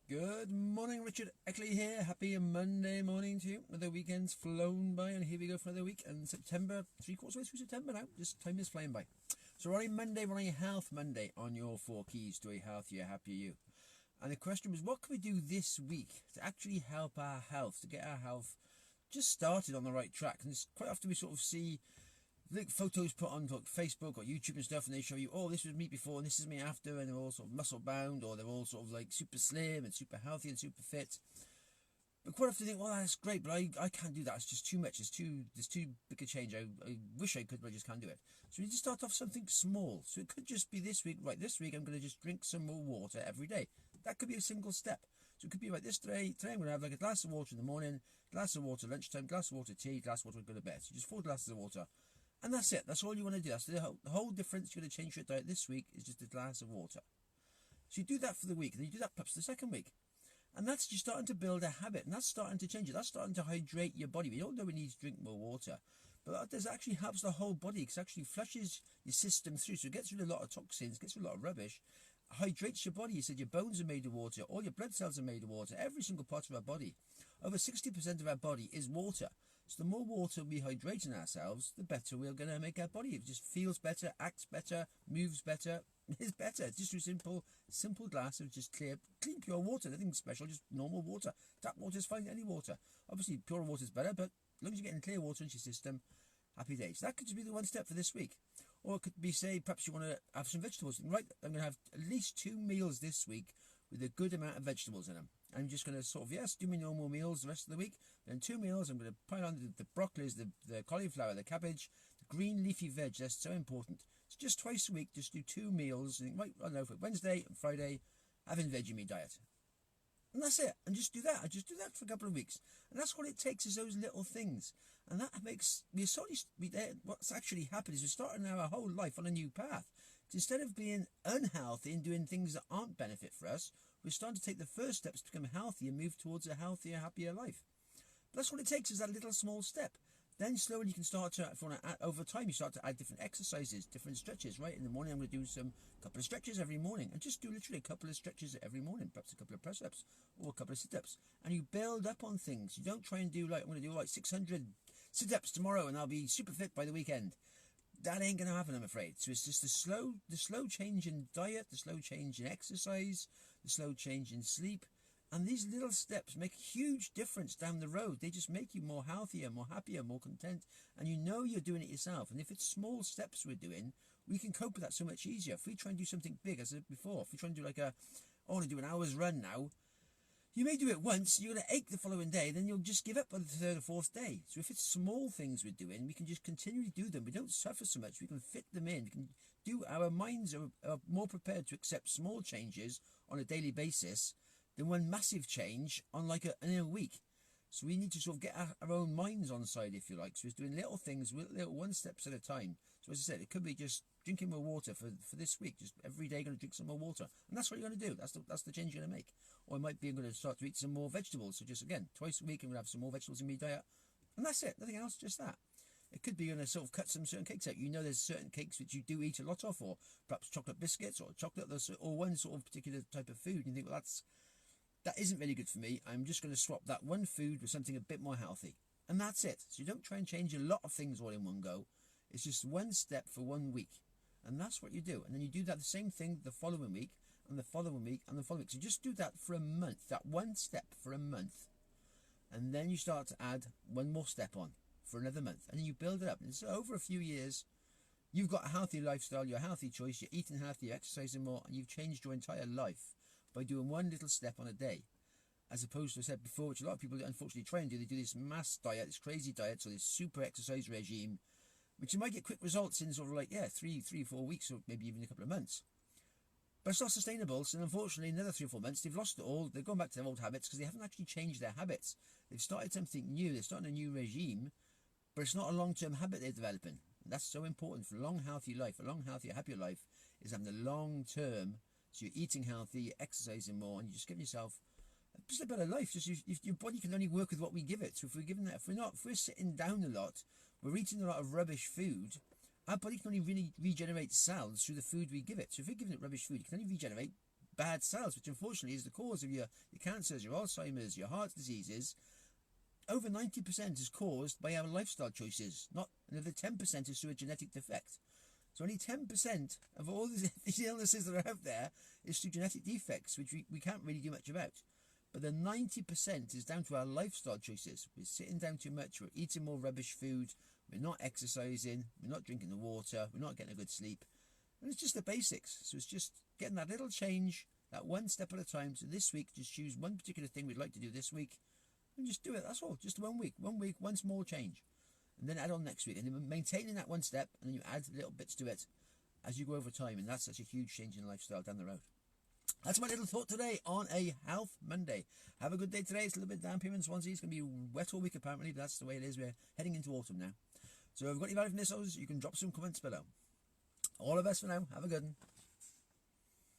Good morning, Richard Eckley here. Happy Monday morning to you. Another weekend's flown by, and here we go for another week. And September, 3/4 way through September now. Just time is flying by. So we're on Monday, we're on a Health Monday on your 4 keys to a healthier, happier you. And the question was, what can we do this week to actually help our health, to get our health just started on the right track? And it's quite often we sort of see photos put on Facebook or YouTube and stuff, and they show you, oh, this was me before and this is me after, and they're all sort of muscle bound, or they're all sort of like super slim and super healthy and super fit. But quite often you think, well, that's great, but I can't do that. It's just too much. It's too big a change. I wish I could, but I just can't do it. So we need to start off something small. So it could just be this week. Right, this week I'm going to just drink some more water every day. That could be a single step. So it could be like this today. Today I'm going to have like a glass of water in the morning, glass of water lunchtime, glass of water tea, glass of water when I go to bed. So just 4 glasses of water. And that's it. That's all you want to do. That's the whole difference. You're going to change your diet this week is just a glass of water. So you do that for the week, and then you do that perhaps the second week. And that's just starting to build a habit, and that's starting to change it. That's starting to hydrate your body. We all know we need to drink more water, but that does actually helps the whole body, because it actually flushes your system through. So it gets rid of a lot of toxins, gets rid of a lot of rubbish, hydrates your body. You said your bones are made of water, all your blood cells are made of water, every single part of our body. Over 60% of our body is water. So the more water we hydrate in ourselves, the better we're going to make our body. It just feels better, acts better, moves better, is better. It's just a simple glass of just clean, pure water. Nothing special, just normal water. Tap water is fine, any water. Obviously, pure water is better, but as long as you're getting clear water into your system, happy days. That could just be the one step for this week. Or it could be, say, perhaps you want to have some vegetables. Right, I'm going to have at least 2 meals this week with a good amount of vegetables in them. I'm just going to sort of, yes, do my normal meals the rest of the week. Then 2 meals, I'm going to pile on the broccolis, the cauliflower, the cabbage, the green leafy veg. That's so important. It's just twice a week, just do 2 meals. And right, I don't know, for Wednesday and Friday, having veggie meat diet. And that's it. And just do that. I just do that for a couple of weeks. And that's what it takes, is those little things. And that makes what's actually happened is we're starting our whole life on a new path. Instead of being unhealthy and doing things that aren't benefit for us, we're starting to take the first steps to become healthy and move towards a healthier, happier life. But that's what it takes, is that little small step. Then slowly you can start to, if you want to add, over time, you start to add different exercises, different stretches, right? In the morning, I'm going to do a couple of stretches every morning, and just do literally a couple of stretches every morning, perhaps a couple of press-ups or a couple of sit-ups. And you build up on things. You don't try and do like, I'm going to do like 600 sit-ups tomorrow and I'll be super fit by the weekend. That ain't going to happen, I'm afraid. So it's just the slow change in diet, the slow change in exercise, the slow change in sleep. And these little steps make a huge difference down the road. They just make you more healthier, more happier, more content. And you know you're doing it yourself. And if it's small steps we're doing, we can cope with that so much easier. If we try and do something big, as I said before, if we try and do like I want to do an hour's run now, you may do it once, you're going to ache the following day, then you'll just give up by the 3rd or 4th day. So if it's small things we're doing, we can just continually do them. We don't suffer so much. We can fit them in. We can do. Our minds are more prepared to accept small changes on a daily basis than one massive change on like in a week. So we need to sort of get our own minds on side, if you like. So it's doing little things, little 1 steps at a time. So as I said, it could be just drinking more water for this week. Just every day going to drink some more water. And that's what you're going to do. That's the change you're going to make. Or it might be I'm going to start to eat some more vegetables. So just, again, twice a week I'm going to have some more vegetables in my diet. And that's it. Nothing else, just that. It could be going to sort of cut some certain cakes out. You know there's certain cakes which you do eat a lot of, or perhaps chocolate biscuits or chocolate, or one sort of particular type of food. And you think, well, that isn't really good for me. I'm just going to swap that one food with something a bit more healthy. And that's it. So you don't try and change a lot of things all in one go. It's just 1 step for 1 week. And that's what you do. And then you do that the same thing the following week, and the following week, and the following week. So just do that for a month, that 1 step for a month. And then you start to add 1 more step on for another month. And then you build it up. And so over a few years, you've got a healthy lifestyle, you're a healthy choice, you're eating healthy, you're exercising more, and you've changed your entire life by doing 1 little step on a day. As opposed to, I said before, which a lot of people unfortunately try and do, they do this mass diet, this crazy diet, so this super exercise regime, which you might get quick results in sort of like, 3-4 weeks, or maybe even a couple of months. But it's not sustainable, so unfortunately, another 3 or 4 months, they've lost it all. They've gone back to their old habits because they haven't actually changed their habits. They've started something new, they're starting a new regime, but it's not a long-term habit they're developing. And that's so important for a long, healthy life. A long, healthier, happier life is having the long-term. So you're eating healthy, you're exercising more, and you're just giving yourself just a better life. Just your body can only work with what we give it. So if we're sitting down a lot, we're eating a lot of rubbish food, our body can only really regenerate cells through the food we give it. So if we're giving it rubbish food, it can only regenerate bad cells, which unfortunately is the cause of your cancers, your Alzheimer's, your heart diseases. Over 90% is caused by our lifestyle choices. Not another 10% is through a genetic defect. So only 10% of all these illnesses that are out there is through genetic defects, which we can't really do much about. But the 90% is down to our lifestyle choices. We're sitting down too much, we're eating more rubbish food, we're not exercising, we're not drinking the water, we're not getting a good sleep. And it's just the basics. So it's just getting that little change, that one step at a time. So this week, just choose one particular thing we'd like to do this week and just do it. That's all. Just 1 week. 1 week, one small change. And then add on next week. And then maintaining that one step, and then you add little bits to it as you go over time. And that's such a huge change in lifestyle down the road. That's my little thought today on a Health Monday. Have a good day today. It's a little bit damp here in Swansea. It's going to be wet all week apparently, but that's the way it is. We're heading into autumn now. So if you've got any value from this, you can drop some comments below. All of us for now. Have a good one.